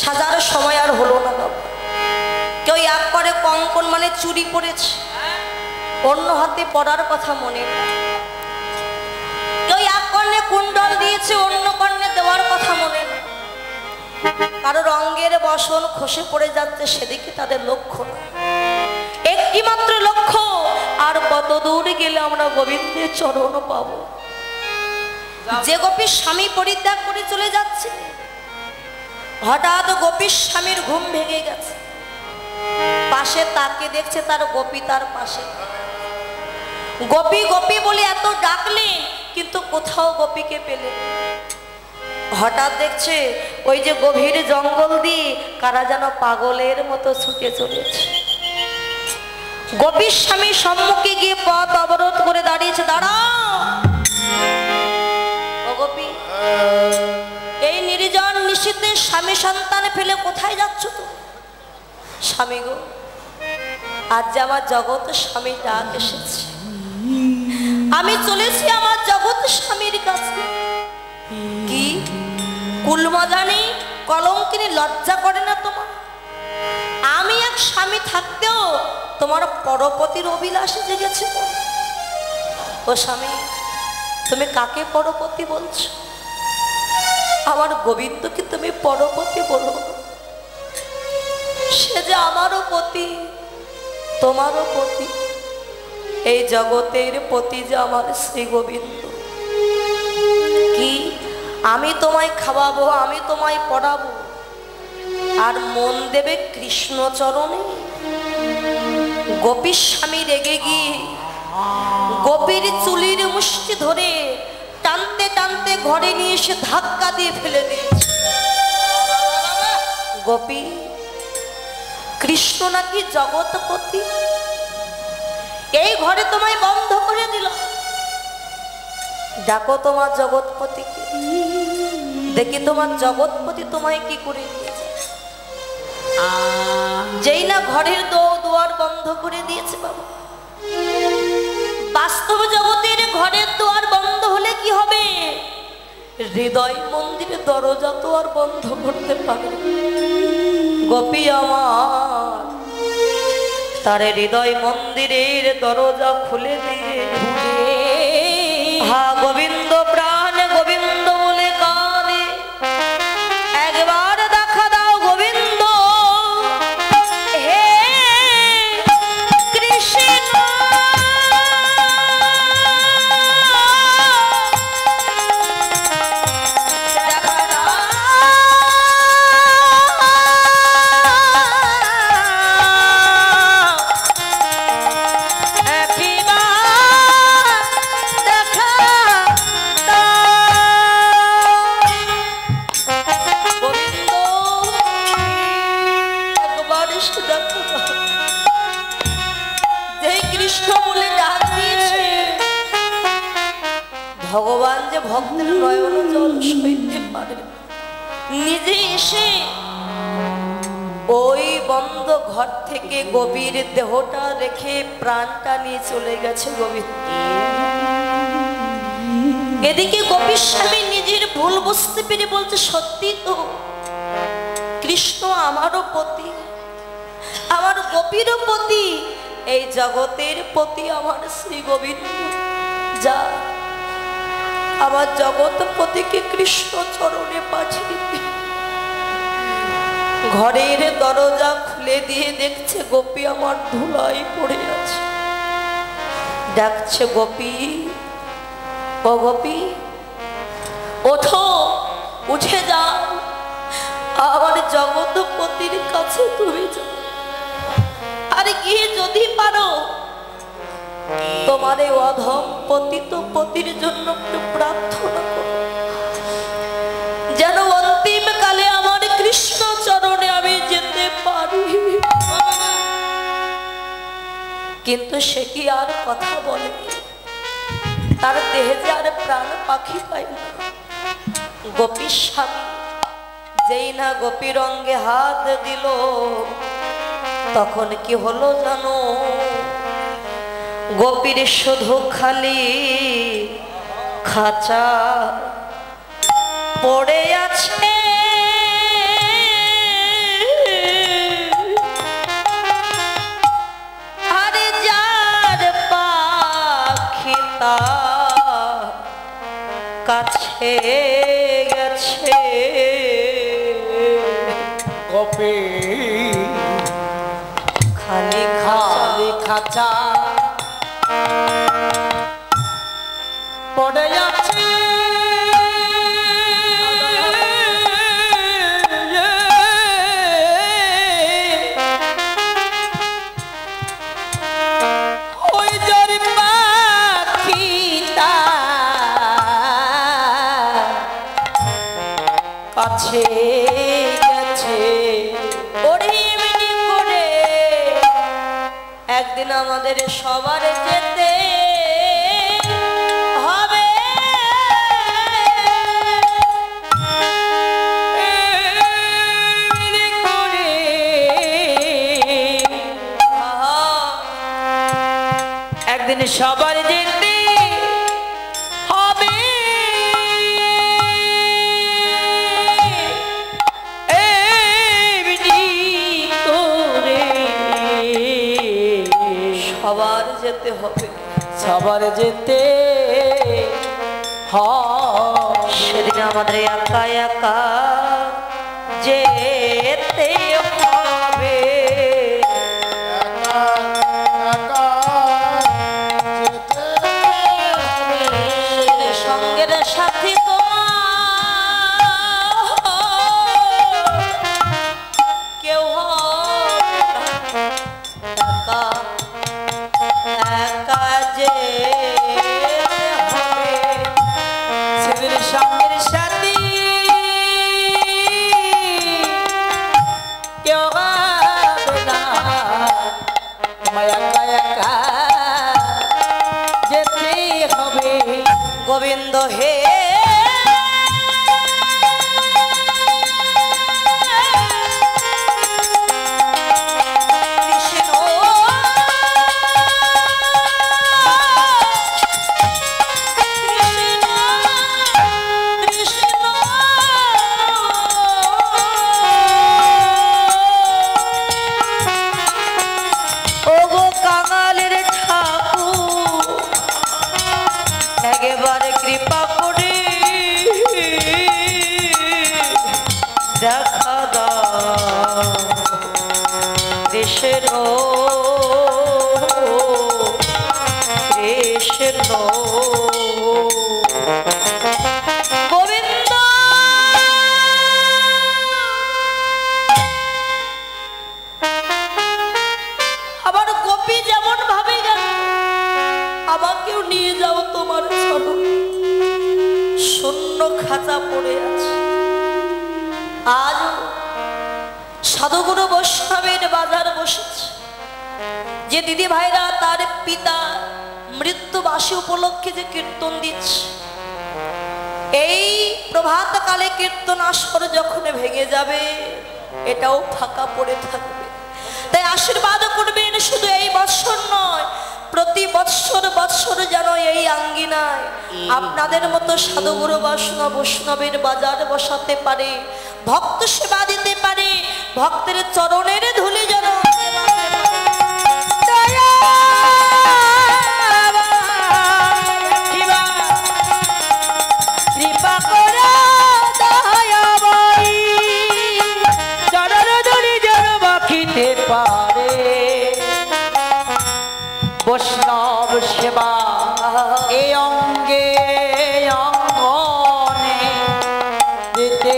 সাজার সময় আর হলো না বাবা। কেউ এক করে কঙ্কন মানে চুরি পড়েছে, অন্য হাতে পড়ার কথা মনে নেই। কেউ এক কর্ণে কুণ্ডল দিয়েছে, অন্য কর্ণে দেওয়ার কথা মনে নেই। কারোর অঙ্গের বসন খসে পড়ে যাচ্ছে, সেদিকে তাদের লক্ষ্য না। একটি মাত্র লক্ষ্য, আর কত দূর গেলে আমরা গোবিন্দের চরণ পাবো। যে গোপীর স্বামী পরিত্যাগ করে চলে যাচ্ছে, হঠাৎ গোপীর স্বামীর ঘুম ভেঙে গেছে। পাশে তাকে দেখছে, তার গোপী তার পাশে। গোপী গোপী বলে এত ডাকলেন, কিন্তু কোথাও গোপীকে পেলেন। হঠাৎ দেখছে ওই যে গভীর জঙ্গল দিয়ে কারা যেন পাগলের মতো ছুটে চলেছে। গোপীর স্বামী সম্মুখে গিয়ে পথ অবরোধ করে দাঁড়িয়েছে। দাঁড়াও ও গোপী, এই নির্জন নিশীথে স্বামী সন্তান ফেলে কোথায় যাচ্ছ তো? স্বামী গো, আজ যে আমার জগৎ স্বামী ডাক এসেছে, আমি চলেছি আমার জগৎ স্বামীর কাছে। কি কুলমজানি কলঙ্কিনী লজ্জা করে না তোমার? আমি এক স্বামী থাকতেও তোমার পরপতির অভিলাষে জেগেছে। ও স্বামী, তুমি কাকে পরপতি বলছো? আমার গোবিন্দকে তুমি পরপতি বলো। সে যে আমারও পতি, তোমারও পতি, এই জগতের পতি যে আমার শ্রী গোবিন্দ। কি আমি তোমায় খাওয়াবো, আমি তোমায় পড়াবো, আর মন দেবে কৃষ্ণ চরণে? গোপীর স্বামী রেগে গিয়ে গোপীর চুলির মুষ্টি ধরে টানতে টানতে ঘরে নিয়ে এসে ধাক্কা দিয়ে ফেলে দিয়েছে। গোপী, কৃষ্ণ নাকি জগৎপতি, এই ঘরে তোমায় বন্ধ করে দিল। ডাকো তোমার জগৎপতিকে, দেখি তোমার জগৎপতি তোমায় কি করে দিয়েছে। যেই না ঘরের দুয়ার বন্ধ করে দিয়েছে বাবা। বাস্তব জগতের ঘরের দুয়ার বন্ধ হলে কি হবে? হৃদয় মন্দিরের দরজা তো আর বন্ধ করতে পারে। গোপী আমার, তার হৃদয় মন্দিরের দরজা খুলে দিয়ে হা গোবিন্দ প্রাণ গোবিন্দ বলে কানে একবার দেখা দাও গোবিন্দ। হে কৃষ্ণ, ভগবান যে ভক্তের নয়ন জল সইতে পারে, নিজে এসে ওই বন্ধ ঘর থেকে গভীর দেহটা রেখে প্রাণটা নিয়ে চলে গেছে গোবিন্দ। এদিকে গোপীর স্বামী নিজের ভুল বুঝতে পেরে বলছে, সত্যি তো কৃষ্ণ আমারও পতি, আমার গোপীরও পতি, এই জগতের পতি আমার শ্রী গোবিন্দ। যা আমার জগৎপতিকে কৃষ্ণ চরণে পাঠিয়ে দে। ঘরের দরজা খুলে দিয়ে দেখছে গোপী আমার ধুলাই পড়ে আছে। ডাকছে, গোপী ও গোপী, ওঠো, উঠে যাও, আমার জগৎপতির কাছে তুমি যাও। আর গিয়ে যদি পারো তোমার এই অধম পতিত পতির জন্য প্রার্থনা করো, যেন অন্তিম কালে আমার কৃষ্ণ চরণে আমি যেতে পারি। কিন্তু সে কি আর কথা বলে? তার দেহে যে আর প্রাণ পাখি পাই না। গোপীর স্বামী যেই না গোপীর অঙ্গে হাত দিল, তখন কি হলো জানো? গোপীর শুধু খালি খাঁচা পড়ে আছে, পিতা কাছে গেছে কপে খালি খালি খাঁচা পড়ে যাচ্ছে ওই জোর পাখিটা কাছে গেছে ওরে এমনি করে একদিন আমাদের সবার যেতে হবে এমনি করে একদিন সবার যেতে হবে এমনি করে সবার যেতে হবে সবার যেতে সেদিন আমাদের একা একা যেতে হবে সেদিন সঙ্গের সাথী কেউ একা একা যেতে হবে সেদিন সঙ্গের সাথী কেউ হবে না তোমায় একা একা যেতে হবে গোবিন্দ হে কৃষ্ণ কৃষ্ণ কৃষ্ণ ওগো কাঙালের ঠাকুর একেবারে কৃপা করে দেখা দাও কৃষ্ণ কৃষ্ণ গোবিন্দ আবার গোপী যেমন ভাবে গেল আমাকেও নিয়ে যাও তোমার চরণ শূন্য খাঁচা পড়ে আছে আজ সাধুগুরু বৈষ্ণবের বাজার বসেছে যে দিদি ভাইরা তার পিতা মৃত্যুবাসী উপলক্ষে যে কীর্তন দিচ্ছে এই প্রভাত কালে কীর্তন আসর যখন ভেঙে যাবে এটাও ফাঁকা পড়ে থাকবে তাই আশীর্বাদ করবেন শুধু এই বৎসর নয় প্রতি বৎসর যেন এই আঙ্গিনায় আপনাদের মতো সাধুগুরু বৈষ্ণবের বাজার বসাতে পারে ভক্ত সেবা দিতে পারে ভক্তের চরণের ধুলি যেন কৃপা করে দয়াময়ী চরণ ধুলি যেন মাখিতে পারে বৈষ্ণব সেবা এ অঙ্গে অঙ্গনে দিতে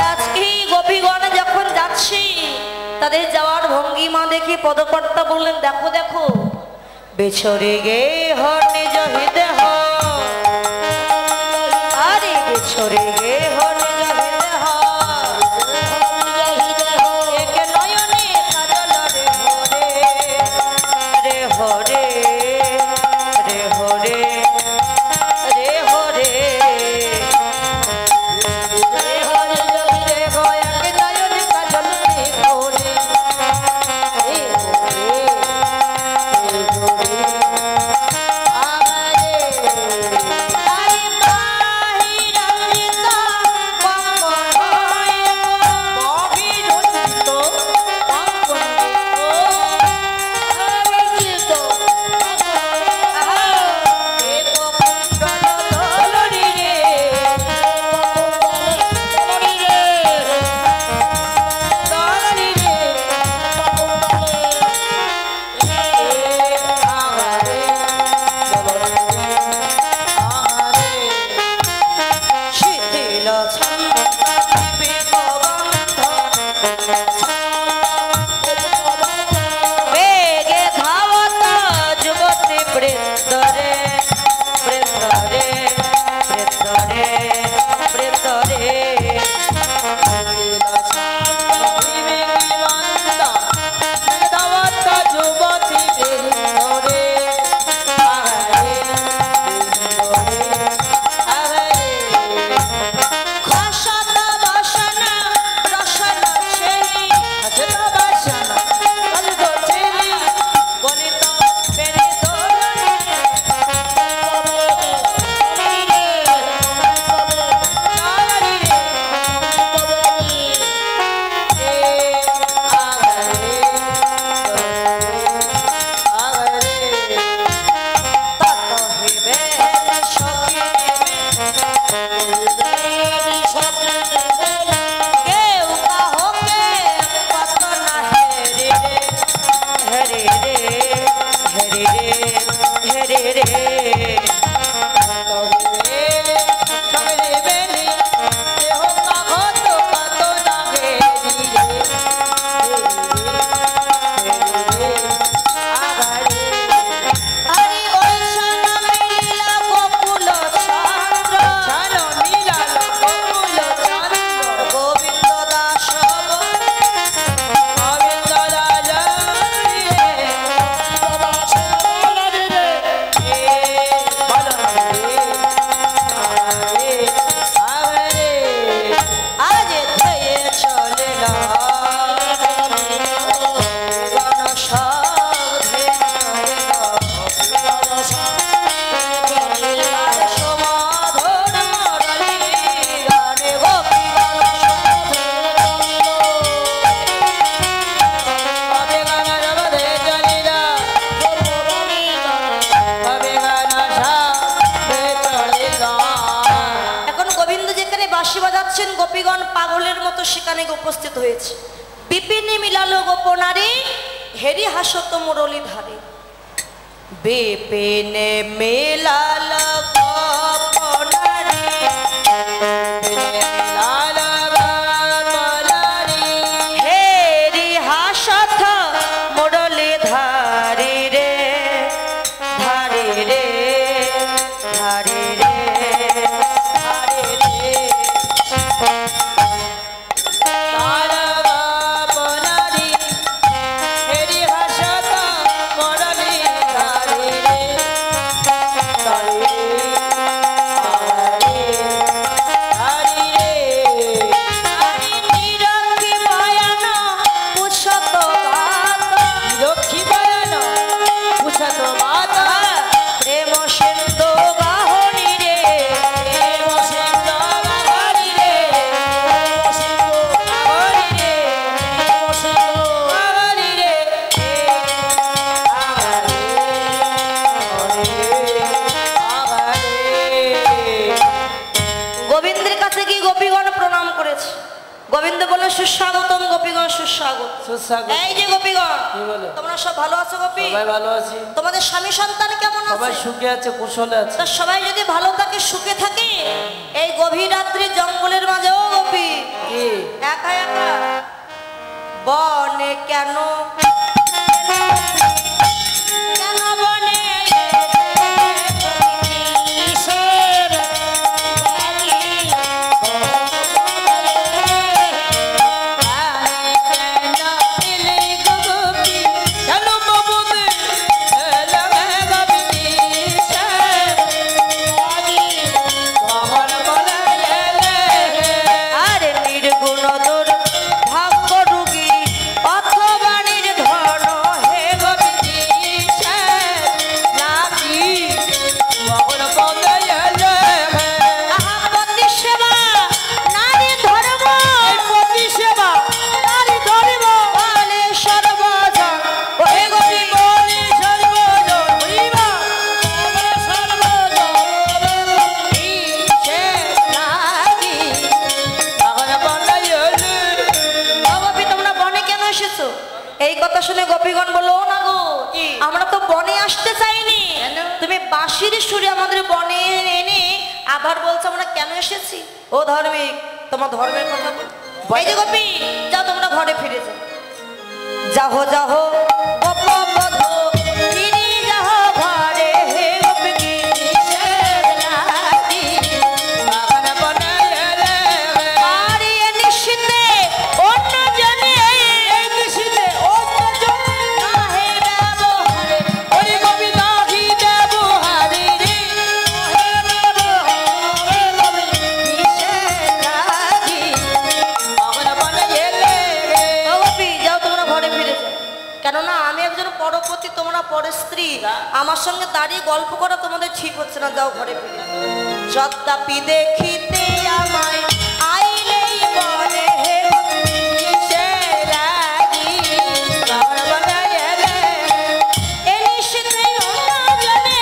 আজকে গোপীগণ যখন যাচ্ছি তাদের যাওয়ার ভঙ্গিমা দেখি পদকর্তা বললেন দেখো দেখো বেছরে গে হর নিজ হৃদয় আরে বেছরে গে হর নিজ হৃদয় একে নয়নে কাজল রে হরে রে হরে রে হরে রে হরে রে হরে একে নয়নে কাজল রে হরে রে হরে গোপীগণ পাগলের মতো সেখানে উপস্থিত হয়েছে। বিপিনে মিলালো গোপনারী, হেরি হাসত মুরলী ধারে। বিপিনে মিলালো গোপনারী, হেরি হাসত মুরলী ধারে রে, ধারে রে, ধারে রে, ধারে রে। গোবিন্দ বলে সুস্বাগতম গোপীগণ, সুস্বাগত। এই যে গোপীগণ, তোমরা সব ভালো আছো গোপী? সবাই ভালো আছি। তোমাদের স্বামী সন্তান কেমন আছে? সবাই সুখে আছে, কুশলে আছে। তা সবাই যদি ভালো থাকে, সুখে থাকে, এই গভীর রাত্রি জঙ্গলের মাঝে ও গোপী একা একা বনে কেন, কেন বনে এই কথা শুনে গোপীগণ বলল, ও না গো, আমরা তো বনে আসতে চাইনি, তুমি বাঁশির সুরে আমাদের বনে এনে আবার বলছো আমরা কেন এসেছি। ও ধার্মিক, তোমার ধর্মের কথা বল। এই যে গোপী, যাও তোমরা ঘরে ফিরে যাও। যাহো যাহো গোপবধূ, ফিরে যাহো ঘরে, হে গোপী কিসের লাগি বাগান বনে এলে। আর এ নিশিতে অন্য জনে, এই নিশিতে অন্য জনে নাহি ব্যবহারে, ওরে গোপী নাহি ব্যবহারে রে, হে ব্যবহারে গোপী কিসের লাগি বাগান বনে এলে। ও গোপী, যাও তোমরা ঘরে ফিরে যাও। কেননা আমি একজন পরপতি, তোমরা পরের স্ত্রী, আমার সঙ্গে দাঁড়িয়ে গল্প করা তোমাদের ঠিক হচ্ছে না, যাও ঘরে ফিরে। যদ্যাপি দেখিতে আমায় আইলেই বলে, হে কিসের লাগি বাগান বনে এলে। এ নিশিতে অন্য জনে,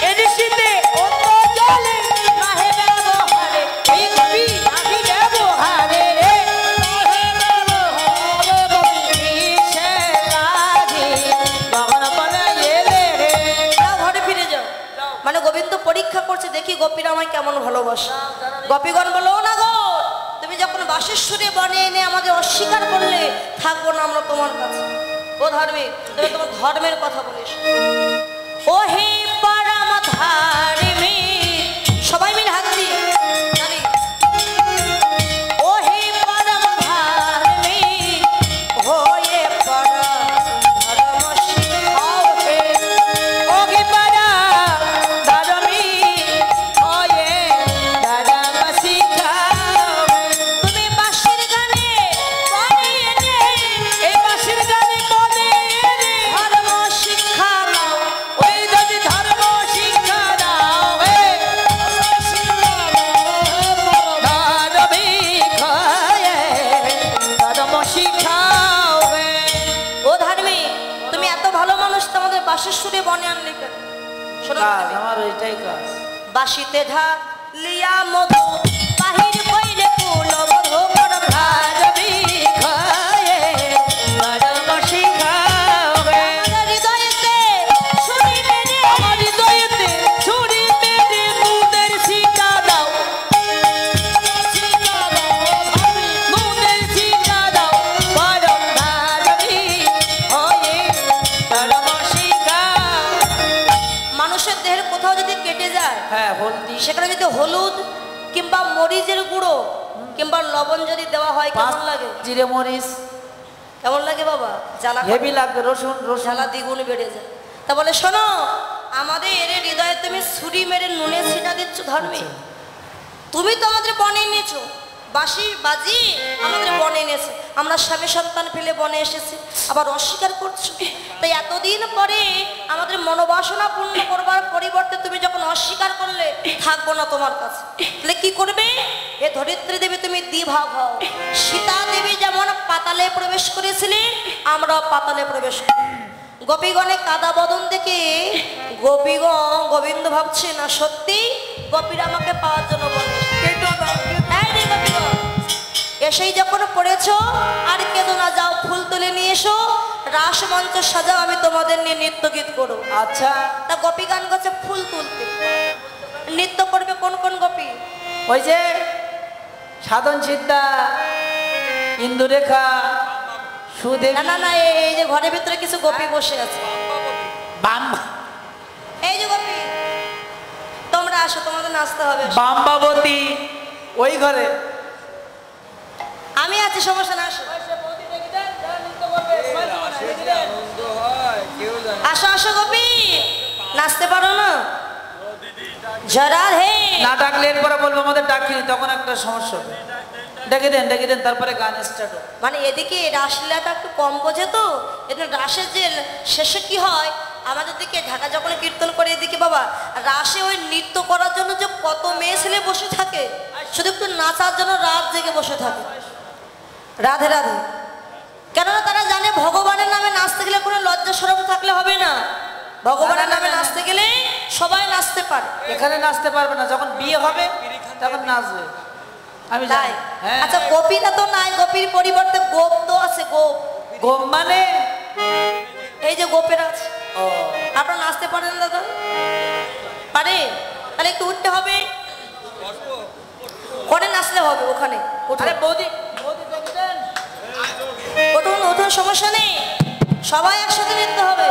এ নিশিতে অন্য জনে নাহি ব্যবহারে, এই গোপী নাহি ব্যবহারে রে, নাহি ব্যবহারে গোপী কিসের লাগি বাগান বনে এলে। যাও ঘরে ফিরে যাও। মানে গোবিন্দ পরীক্ষা করছে, দেখি গোপীরা আমায় কেমন ভালোবাসে। গোপীগণ বলো, না গো, তুমি যখন বাসেশ্বরী বনে এনে আমাদের অস্বীকার করলে, থাকবো না আমরা তোমার কাছে। ও ধার্মিক, তুমি তোমার ধর্মের কথা বলিস। ও হে পরম ধার্মিক, সবাই মিলে হাত দিয়ে জানি। ও হে পরম ধার্মিক, হয়ে পরম ধর্ম শিখাও হে। ও হে পরম ধার্মিক, হয়ে ধর্ম শিখাও। তুমি বাঁশির গানে বনে এনে, এই বাঁশির গানে বনে এনে ধর্ম শিক্ষা দাও। ওই যদি ধর্ম শিক্ষা দাও, হে ধার্মিক হয়ে ধর্ম শিখাও হে। ও ধার্মিক, তুমি এত ভালো মানুষ, তোমাদের বাঁশিশ্বরী বনে আনলে কেন? শোনো কাজ তুমি, আমার ওইটাই কাজ। বাঁশিতে ঢা লিয়া মধু, বাহির কইলে কুল বধু কর কোথাও যদি কেটে যায়, হ্যাঁ হলদি সেখানে যদি হলুদ কিংবা মরিচের গুঁড়ো কিংবা লবণ যদি দেওয়া হয় কেমন লাগে? জিরে মরিচ কেমন লাগে বাবা? জ্বালা হেভি লাগবে, রসুন জ্বালা দ্বিগুণ বেড়ে যায়। তা বলে শোনো, আমাদের হৃদয়ে তুমি ছুরি মেরে নুনে ছিটা দিচ্ছ ধর্মে। তুমি তো আমাদের বনে এনেছো, বাঁশি বাজি আমাদের বনে এনেছে, আমরা স্বামী সন্তান ফেলে বনে এসেছি, আবার অস্বীকার করছো। তাই এতদিন পরে আমাদের মনোবাসনা পূর্ণ করবার পরিবর্তে তুমি যখন অস্বীকার করলে, থাকবো না তোমার কাছে। তাহলে কি করবে? এ ধরিত্রী দেবী তুমি দ্বিভাগ হও। সীতা দেবী যেমন পাতালে প্রবেশ করেছিলেন, আমরাও পাতালে প্রবেশ করি। গোপীগণে কাদা বদন দেখে গোপীগণ গোবিন্দ ভাবছে না সত্যি গোপীরা আমাকে পাওয়ার জন্য বলে। এসেই যখন পড়েছ আর কেঁদো না, যাও ফুল তুলে নিয়ে এসো, রাস মঞ্চ সাজাও, আমি তোমাদের নিয়ে নৃত্য গীত করবো। আচ্ছা, তা গোপী গান করছে ফুল তুলতে। নৃত্য করবে কোন কোন গোপী? ওই যে সাধন সিদ্ধা, ইন্দুরেখা, সুদেবী। না না না, এই যে ঘরের ভিতরে কিছু গোপী বসে আছে, বাম্বা, এই যে গোপী, তোমরা আসো, তোমাদের নাচতে হবে। বাম্বাবতী ওই ঘরে। আমি আছি, সমস্যা না, আসো আসো আসো গোপী, নাচতে পারো না? জরা হে না ডাকলে এরপরে বলবো আমাদের ডাকিনি, তখন একটা সমস্যা হবে। ডেকে দেন তারপরে গান স্টার্ট হবে। মানে এদিকে রাসলীলাটা একটু কম বোঝে তো, এদিকে রাসের যে শেষে কি হয়, আমাদের দিকে ঢাকা যখন কীর্তন করে এদিকে বাবা রাসে ওই নৃত্য করার জন্য যে কত মেয়ে ছেলে বসে থাকে, শুধু একটু নাচার জন্য রাত জেগে বসে থাকে। রাধে রাধে। কেননা তারা জানে ভগবানের নামে নাচতে গেলে কোনো লজ্জা শরম থাকলে হবে না, ভগবানের নামে নাচতে গেলে সবাই নাচতে পারে। এখানে নাচতে পারবে না, যখন বিয়ে হবে তখন নাচবে। আমি তাই? যাই। হ্যাঁ। আচ্ছা, গোপীরা তো নাই, গোপীর পরিবর্তে গোপ তো আছে। গোপ গোপ মানে এই যে গোপের আছে। ও, আপনারা নাচতে পারেন দাদা? পারে? তাহলে একটু উঠতে হবে, ওখানে নাচলে হবে। ওখানে আরে বৌদি, উঠুন উঠুন, সমস্যা নেই, সবাই একসাথে নিতে হবে।